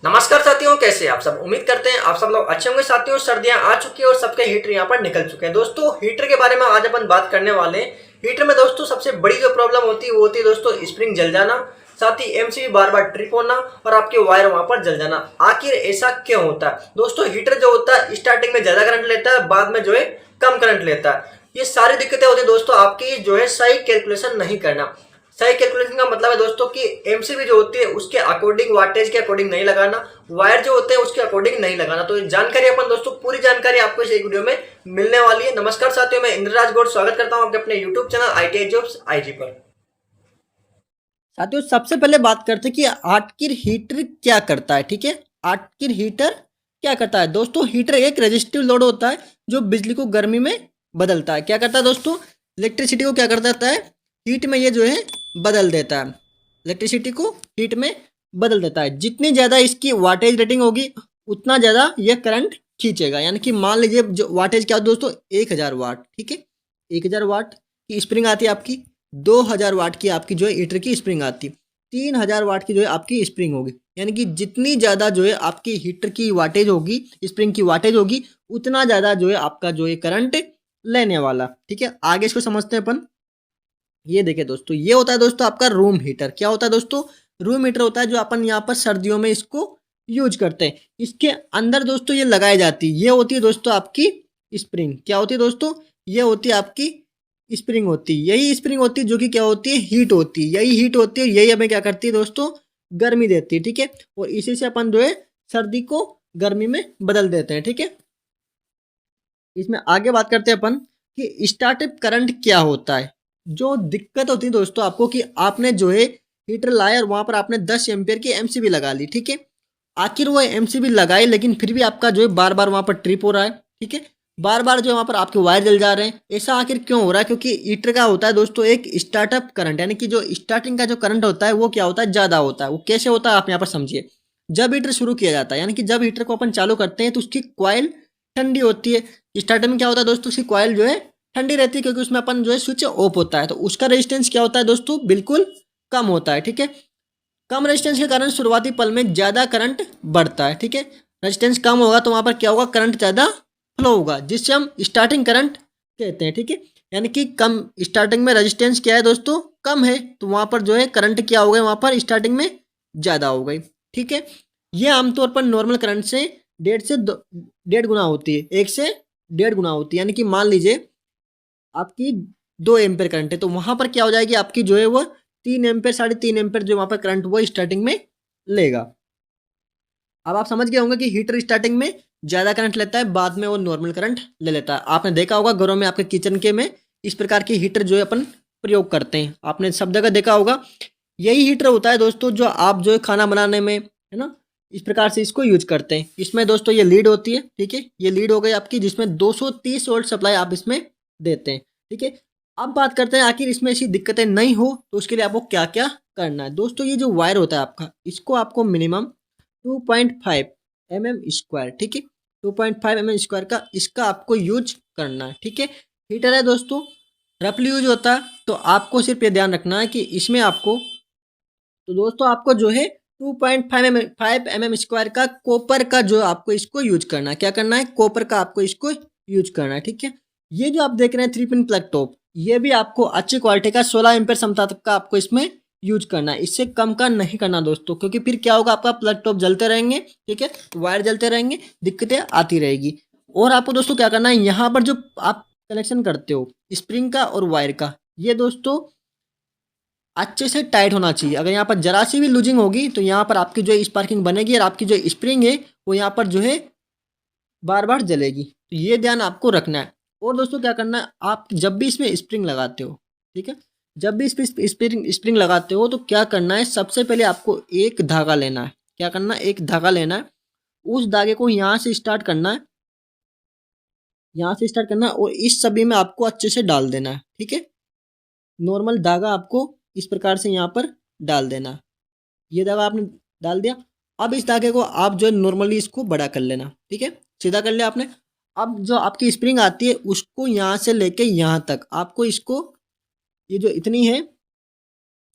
नमस्कार साथियों, कैसे हैं आप सब। उम्मीद करते हैं आप सब लोग अच्छे होंगे। साथियों, सर्दियां आ चुकी है और सबके हीटर यहाँ पर निकल चुके हैं। दोस्तों, हीटर के बारे में आज अपन बात करने वाले हैं। हीटर में दोस्तों सबसे बड़ी जो प्रॉब्लम होती है वो होती है दोस्तों स्प्रिंग जल जाना, साथ ही एमसीबी बार बार ट्रिप होना और आपके वायर वहां पर जल जाना। आखिर ऐसा क्यों होता है? दोस्तों, हीटर जो होता है स्टार्टिंग में ज्यादा करंट लेता है, बाद में जो है कम करंट लेता है। ये सारी दिक्कतें होती है दोस्तों आपकी जो है सही कैलकुलेशन नहीं करना। सही कैलकुलेशन का मतलब है दोस्तों कि एमसीबी जो होती है उसके अकॉर्डिंग, वाटेज के अकॉर्डिंग नहीं लगाना, वायर जो होते हैं उसके अकॉर्डिंग नहीं लगाना। तो ये जानकारी अपन दोस्तों पूरी जानकारी आपको इस एक वीडियो में मिलने वाली है। नमस्कार साथियों, मैं इंद्रराज गौड़ स्वागत करता हूं आपके अपने YouTube channel ITI jobs IG पर। साथियों, सबसे पहले बात करते हैं कि आखिर हीटर क्या करता है। ठीक है, आखिर हीटर क्या करता है? दोस्तों, हीटर एक रेजिस्टिव लोड होता है जो बिजली को गर्मी में बदलता है। क्या करता है दोस्तों? इलेक्ट्रिसिटी को क्या कर देता है? हीट में ये जो है बदल देता है। इलेक्ट्रिसिटी को हीट में बदल देता है। जितनी ज़्यादा इसकी वाटेज रेटिंग होगी उतना ज़्यादा ये करंट खींचेगा। यानी कि मान लीजिए जो वाटेज क्या दोस्तों 1000 वाट। ठीक है, 1000 वाट की स्प्रिंग आती है आपकी, 2000 वाट की आपकी जो है हीटर की स्प्रिंग आती है, 3000 वाट की जो है आपकी स्प्रिंग होगी। यानी कि जितनी ज़्यादा जो है आपकी हीटर की वाटेज होगी, स्प्रिंग की वाटेज होगी, उतना ज़्यादा जो है आपका जो है करंट लेने वाला। ठीक है, आगे इसको समझते हैं अपन। ये देखिए दोस्तों, ये होता है दोस्तों आपका रूम हीटर। क्या होता है दोस्तों? रूम हीटर होता है जो अपन यहाँ पर सर्दियों में इसको यूज करते हैं। इसके अंदर दोस्तों ये लगाई जाती है, ये होती है दोस्तों आपकी स्प्रिंग। क्या होती है दोस्तों? ये होती है आपकी स्प्रिंग होती है। यही स्प्रिंग होती है जो कि क्या होती है? हीट होती है। यही हीट होती है, यही हमें क्या करती है दोस्तों? गर्मी देती है। ठीक है, और इसी से अपन जो है सर्दी को गर्मी में बदल देते हैं। ठीक है, इसमें आगे बात करते हैं अपन कि स्टार्टअप करंट क्या होता है। जो दिक्कत होती है दोस्तों आपको कि आपने जो है हीटर लाया और वहां पर आपने 10 एम्पियर की एमसीबी लगा ली। ठीक है, आखिर वो एमसीबी लगाई लेकिन फिर भी आपका जो है बार बार वहां पर ट्रिप हो रहा है। ठीक है, बार बार जो है वहां पर आपके वायर जल जा रहे हैं। ऐसा आखिर क्यों हो रहा है? क्योंकि हीटर का होता है दोस्तों एक स्टार्टअप करंट, यानी कि जो स्टार्टिंग का जो करंट होता है वो क्या होता है? ज्यादा होता है। वो कैसे होता है आप यहाँ पर समझिए। जब हीटर शुरू किया जाता है, यानी कि जब हीटर को अपन चालू करते हैं तो उसकी कॉइल ठंडी होती है। स्टार्टिंग में क्या होता है दोस्तों? उसकी कॉइल जो है ठंडी रहती है, क्योंकि उसमें अपन जो है स्विच ऑफ होता है, तो उसका रेजिस्टेंस क्या होता है दोस्तों? बिल्कुल कम होता है। ठीक है, कम रेजिस्टेंस के कारण शुरुआती पल में ज़्यादा करंट बढ़ता है। ठीक है, रेजिस्टेंस कम होगा तो वहाँ पर क्या होगा? करंट ज़्यादा फ्लो होगा, जिससे हम स्टार्टिंग करंट कहते हैं। ठीक है, यानी कि कम स्टार्टिंग में रेजिस्टेंस क्या है दोस्तों? कम है, तो वहाँ पर जो है करंट क्या हो गई? वहाँ पर स्टार्टिंग में ज़्यादा हो गई। ठीक है, ये आमतौर पर नॉर्मल करंट से 1.5 गुना होती है, 1 से 1.5 गुना होती है। यानी कि मान लीजिए आपकी 2 एम्पेयर करंट है तो वहां पर क्या हो जाएगी आपकी जो है वो 3 एम्पेयर, 3.5 एम्पेयर जो वहां पर करंट वो स्टार्टिंग में लेगा। अब आप समझ गए होंगे कि हीटर स्टार्टिंग में ज्यादा करंट लेता है, बाद में वो नॉर्मल करंट ले लेता है। आपने देखा होगा घरों में आपके किचन के में इस प्रकार की हीटर जो है अपन प्रयोग करते हैं, आपने सब जगह देखा होगा। यही हीटर होता है दोस्तों जो आप जो है खाना बनाने में, है ना, इस प्रकार से इसको यूज करते हैं। इसमें दोस्तों ये लीड होती है। ठीक है, ये लीड हो गई आपकी, जिसमें 230 वोल्ट सप्लाई आप इसमें देते हैं। ठीक है, अब बात करते हैं आखिर इसमें ऐसी दिक्कतें नहीं हो तो उसके लिए आपको क्या क्या करना है। दोस्तों, ये जो वायर होता है आपका, इसको आपको मिनिमम 2.5 mm स्क्वायर, ठीक है, 2.5 mm स्क्वायर का इसका आपको यूज करना है। ठीक है, हीटर है दोस्तों, रफली यूज होता है, तो आपको सिर्फ ये ध्यान रखना है कि इसमें आपको, तो दोस्तों आपको जो है 2.5 mm का कॉपर का जो आपको इसको यूज करना है। क्या करना है? कॉपर का आपको इसको यूज करना है। ठीक है, ये जो आप देख रहे हैं 3 पिन प्लग टॉप, ये भी आपको अच्छी क्वालिटी का 16 एम्पेयर क्षमता तक का आपको इसमें यूज करना है। इससे कम का नहीं करना दोस्तों, क्योंकि फिर क्या होगा? आपका प्लग टॉप जलते रहेंगे। ठीक है, वायर जलते रहेंगे, दिक्कतें आती रहेगी। और आपको दोस्तों क्या करना है, यहाँ पर जो आप कनेक्शन करते हो स्प्रिंग का और वायर का, ये दोस्तों अच्छे से टाइट होना चाहिए। अगर यहाँ पर जरा सी भी लूजिंग होगी तो यहाँ पर आपकी जो स्पार्किंग बनेगी और आपकी जो स्प्रिंग है वो यहाँ पर जो है बार बार जलेगी। तो ये ध्यान आपको रखना है। और दोस्तों क्या करना है, आप जब भी इसमें स्प्रिंग लगाते हो, ठीक है, जब भी इस स्प्रिंग स्प्रिंग लगाते हो तो क्या करना है? सबसे पहले आपको एक धागा लेना है। क्या करना है? एक धागा लेना है। उस धागे को यहाँ से स्टार्ट करना है, यहाँ से स्टार्ट करना है और इस सभी में आपको अच्छे से डाल देना है। ठीक है, नॉर्मल धागा आपको इस प्रकार से यहाँ पर डाल देना। ये धागा आपने डाल दिया। अब इस धागे को आप जो है नॉर्मली इसको बड़ा कर लेना। ठीक है, सीधा कर लिया आपने। अब जो आपकी स्प्रिंग आती है उसको यहाँ से लेके यहाँ तक आपको इसको, ये जो इतनी है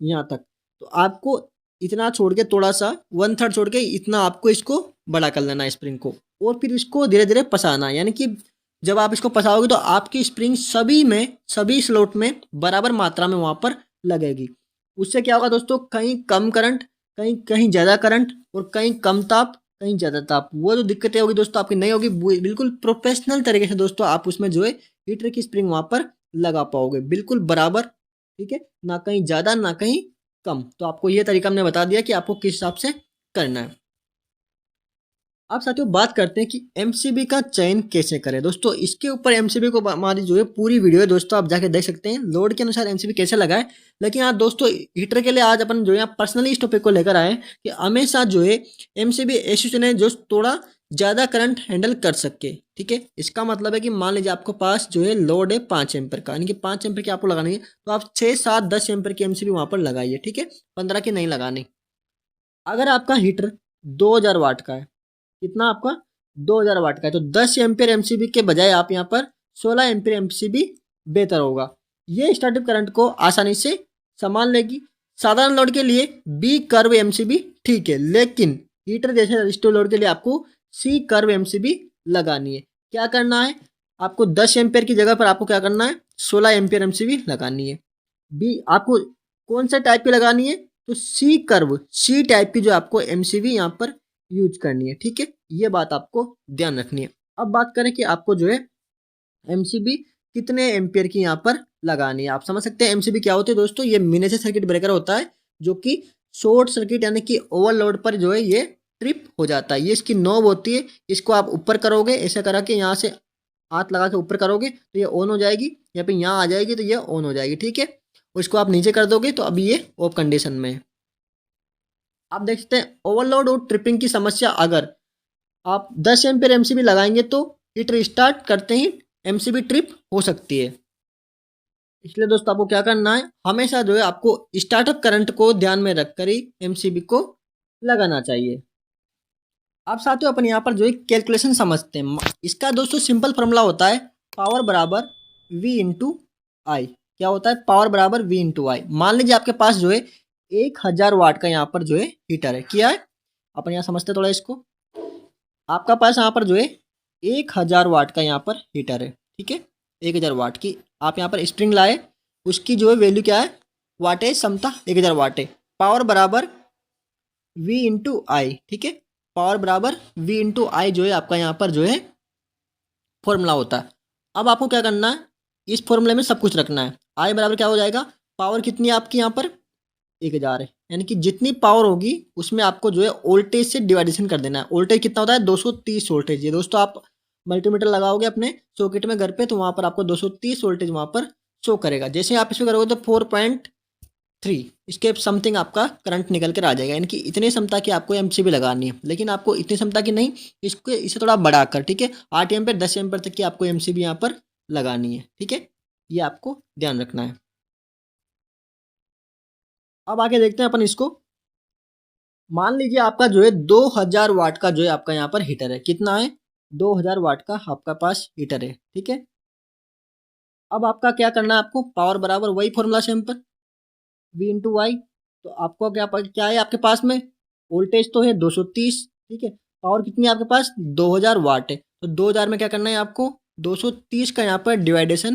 यहाँ तक, तो आपको इतना छोड़ के थोड़ा सा 1/3 छोड़ के इतना आपको इसको बड़ा कर लेना है स्प्रिंग को, और फिर इसको धीरे धीरे पसाना है। यानी कि जब आप इसको पसाओगे तो आपकी स्प्रिंग सभी स्लॉट में बराबर मात्रा में वहाँ पर लगेगी। उससे क्या होगा दोस्तों, कहीं कम करंट, कहीं कहीं ज़्यादा करंट, और कहीं कम ताप, कहीं ज़्यादा ताप, वो जो दिक्कतें होगी दोस्तों आपकी नहीं होगी। बिल्कुल प्रोफेशनल तरीके से दोस्तों आप उसमें जो है हीटर की स्प्रिंग वहाँ पर लगा पाओगे, बिल्कुल बराबर, ठीक है, ना कहीं ज़्यादा ना कहीं कम। तो आपको ये तरीका हमने बता दिया कि आपको किस हिसाब से करना है। अब साथियों बात करते हैं कि एमसीबी का चयन कैसे करें। दोस्तों इसके ऊपर एमसीबी को हमारी जो है पूरी वीडियो है दोस्तों, आप जाके देख सकते हैं लोड के अनुसार एमसीबी कैसे लगाए। लेकिन आज दोस्तों हीटर के लिए आज अपन जो है पर्सनली इस टॉपिक को लेकर आए हैं कि हमेशा जो है एमसीबी ऐसी चुने जो थोड़ा ज़्यादा करंट हैंडल कर सके। ठीक है, इसका मतलब है कि मान लीजिए आपके पास जो है लोड है 5 एम्पर का, यानी कि 5 एम्पर की आपको लगानी है, तो आप 6, 7, 10 एम्पर की एमसीबी वहाँ पर लगाइए। ठीक है, 15 की नहीं लगानी। अगर आपका हीटर 2000 वाट का है, कितना आपका 2000 वाट का है, तो 10 एम्पियर एमसीबी के बजाय आप यहाँ पर 16 एम्पियर एमसीबी बेहतर होगा। ये स्टार्टिंग करंट को आसानी से संभाल लेगी। साधारण लोड के लिए बी कर्व एमसीबी ठीक है, लेकिन हीटर जैसे रजिस्टर लोड के लिए आपको सी कर्व एमसीबी लगानी है। क्या करना है, आपको 10 एम्पियर की जगह पर आपको क्या करना है, 16 एम्पियर एमसीबी लगानी है। बी आपको कौन सा टाइप की लगानी है, तो सी कर्व, सी टाइप की जो आपको एमसीबी यहाँ पर यूज करनी है। ठीक है, ये बात आपको ध्यान रखनी है। अब बात करें कि आपको जो है एमसीबी कितने एम्पियर की यहाँ पर लगानी है। आप समझ सकते हैं एमसीबी क्या होती है दोस्तों, ये मिनिएचर सर्किट ब्रेकर होता है जो कि शॉर्ट सर्किट यानी कि ओवरलोड पर जो है ये ट्रिप हो जाता है। ये इसकी नॉब होती है, इसको आप ऊपर करोगे, ऐसा करा के यहाँ से हाथ लगा के ऊपर करोगे तो ये ऑन हो जाएगी, या फिर यहाँ आ जाएगी तो ये ऑन हो जाएगी। ठीक है, और इसको आप नीचे कर दोगे तो अभी ये ऑफ कंडीशन में है। आप देख सकते हैं ओवरलोड और ट्रिपिंग की समस्या, अगर आप 10 एम्पियर एमसीबी लगाएंगे तो हीटर स्टार्ट करते ही एमसीबी ट्रिप हो सकती है। इसलिए दोस्तों आपको क्या करना है, हमेशा जो है आपको स्टार्टअप करंट को ध्यान में रखकर ही एमसीबी को लगाना चाहिए। अब साथियों अपन यहाँ पर जो है कैलकुलेशन समझते हैं। इसका दोस्तों सिंपल फॉर्मूला होता है पावर बराबर V इंटू आई। क्या होता है, पावर बराबर V इंटू आई। मान लीजिए आपके पास जो है 1000 वाट का यहाँ पर जो है हीटर है, किया है, अपन यहाँ समझते थोड़ा इसको। आपका पास यहाँ पर जो है 1000 वाट का यहाँ पर हीटर है, ठीक है, 1000 वाट की आप यहाँ पर स्प्रिंग लाए, उसकी जो है वैल्यू क्या है, वाटेज क्षमता 1000 वाट है। पावर बराबर V इंटू आई, ठीक है, पावर बराबर V इंटू आई जो है आपका यहाँ पर जो है फॉर्मूला होता है। अब आपको क्या करना है, इस फॉर्मूले में सब कुछ रखना है। आई बराबर क्या हो जाएगा, पावर कितनी है आपकी यहाँ पर 1000 है, यानी कि जितनी पावर होगी उसमें आपको जो है वोल्टेज से डिवाइडेशन कर देना है। वोल्टेज कितना होता है 230 वोल्टेज। ये दोस्तों आप मल्टीमीटर लगाओगे अपने सॉकेट में घर पे तो वहाँ पर आपको 230 वोल्टेज वहाँ पर शो करेगा। जैसे आप इसमें करोगे तो 4.3 इसके समथिंग आपका करंट निकल कर आ जाएगा। यानी कि इतनी क्षमता की आपको एमसीबी लगानी है, लेकिन आपको इतनी क्षमता की नहीं, इसको इसे थोड़ा बढ़ाकर, ठीक है, 8 एम्पियर 10 एम्पियर तक की आपको एमसीबी यहाँ पर लगानी है। ठीक है, ये आपको ध्यान रखना है। अब आगे देखते हैं अपन इसको। मान लीजिए आपका जो है 2000 वाट का जो है आपका यहाँ पर हीटर है, कितना है 2000 वाट का आपका पास हीटर है। ठीक है, अब आपका क्या करना है, आपको पावर बराबर वही formula simple V into Y. तो आपको क्या है आपके पास में, वोल्टेज तो है 230, ठीक है, पावर कितनी है आपके पास 2000 वाट है, तो 2000 में क्या करना है आपको 230 का यहाँ पर डिवाइडेशन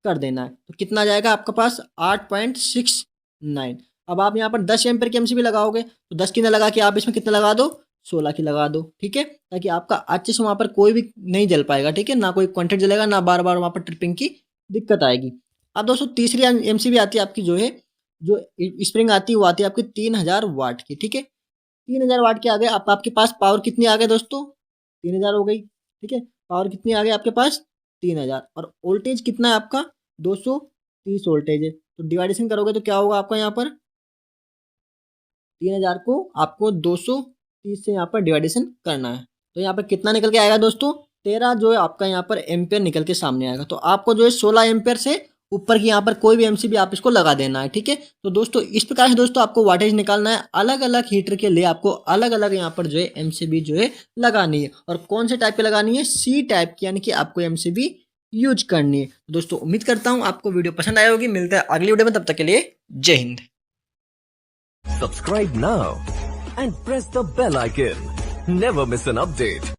कर देना है। तो कितना जाएगा आपके पास 8.69। अब आप यहाँ पर 10 एम्पियर की एमसीबी लगाओगे तो 10 की ना लगा के आप इसमें कितना लगा दो 16 की लगा दो। ठीक है, ताकि आपका अच्छे से वहाँ पर कोई भी नहीं जल पाएगा। ठीक है, ना कोई कॉन्टेक्ट जलेगा, ना बार बार वहाँ पर ट्रिपिंग की दिक्कत आएगी। अब दोस्तों तीसरी एमसीबी आती है आपकी जो है, जो स्प्रिंग आती है वो आती है आपकी 3000 वाट की। ठीक है, 3000 वाट के आ गए आपके पास पावर कितनी आ गई दोस्तों 3000 हो गई। ठीक है, पावर कितनी आ गई आपके पास 3000, और वोल्टेज कितना है आपका 230 वोल्टेज है। तो डिवाइडेशन करोगे तो क्या होगा आपका यहाँ पर 3000 को आपको 230 से यहाँ पर डिवाइडेशन करना है। तो यहाँ पर कितना निकल के आएगा दोस्तों 13 जो है आपका यहाँ पर एम्पियर निकल के सामने आएगा। तो आपको जो है 16 एम्पियर से ऊपर की यहाँ पर कोई भी एमसीबी आप इसको लगा देना है। ठीक है, तो दोस्तों इस प्रकार से दोस्तों आपको वाटेज निकालना है। अलग अलग हीटर के लिए आपको अलग अलग यहाँ पर जो है एमसीबी जो है लगानी है, और कौन से टाइप की लगानी है, सी टाइप की, यानी कि आपको एमसीबी यूज करनी है। दोस्तों उम्मीद करता हूँ आपको वीडियो पसंद आया होगी। मिलता है अगली वीडियो में, तब तक के लिए जय Hind. Subscribe now and press the bell icon. Never miss an update.